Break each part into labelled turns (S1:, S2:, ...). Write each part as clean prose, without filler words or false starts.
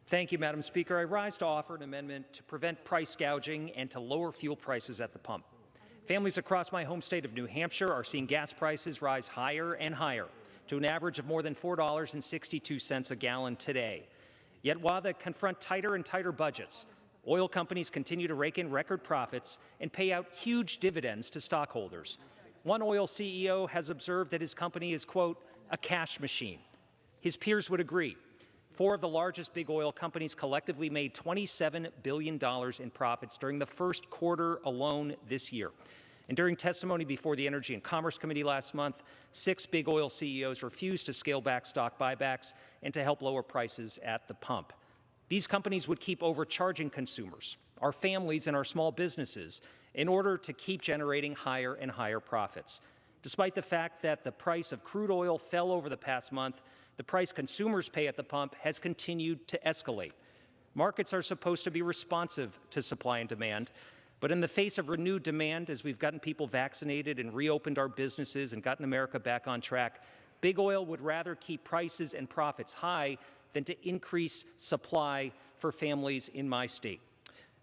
S1: Thank you, Madam Speaker. I rise to offer an amendment to prevent price gouging and to lower fuel prices at the pump. Families across my home state of New Hampshire are seeing gas prices rise higher and higher to an average of more than $4.62 a gallon today. Yet while they confront tighter and tighter budgets, oil companies continue to rake in record profits and pay out huge dividends to stockholders. One oil CEO has observed that his company is, quote, a cash machine. His peers would agree. Four of the largest big oil companies collectively made $27 billion in profits during the first quarter alone this year. And during testimony before the Energy and Commerce Committee last month, 6 big oil CEOs refused to scale back stock buybacks and to help lower prices at the pump. These companies would keep overcharging consumers, our families, and our small businesses in order to keep generating higher and higher profits. Despite the fact that the price of crude oil fell over the past month, the price consumers pay at the pump has continued to escalate. Markets are supposed to be responsive to supply and demand, but in the face of renewed demand, as we've gotten people vaccinated and reopened our businesses and gotten America back on track, big oil would rather keep prices and profits high than to increase supply for families in my state.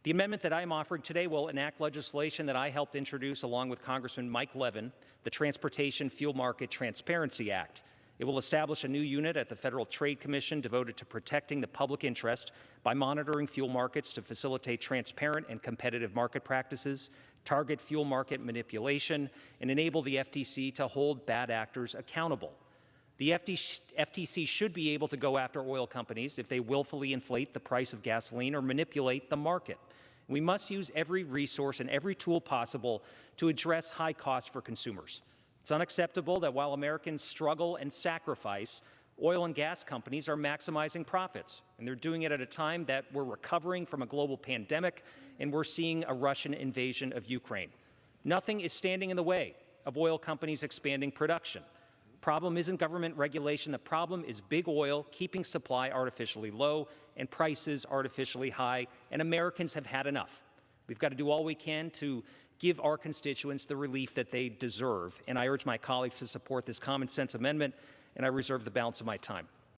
S1: The amendment that I'm offering today will enact legislation that I helped introduce along with Congressman Mike Levin, the Transportation Fuel Market Transparency Act. It will establish a new unit at the Federal Trade Commission devoted to protecting the public interest by monitoring fuel markets to facilitate transparent and competitive market practices, target fuel market manipulation, and enable the FTC to hold bad actors accountable. The FTC should be able to go after oil companies if they willfully inflate the price of gasoline or manipulate the market. We must use every resource and every tool possible to address high costs for consumers. It's unacceptable that while Americans struggle and sacrifice, oil and gas companies are maximizing profits, and they're doing it at a time that we're recovering from a global pandemic and we're seeing a Russian invasion of Ukraine. Nothing is standing in the way of oil companies expanding production. The problem isn't government regulation. The problem is big oil keeping supply artificially low and prices artificially high, and Americans have had enough. We've got to do all we can to give our constituents the relief that they deserve. And I urge my colleagues to support this common sense amendment, and I reserve the balance of my time.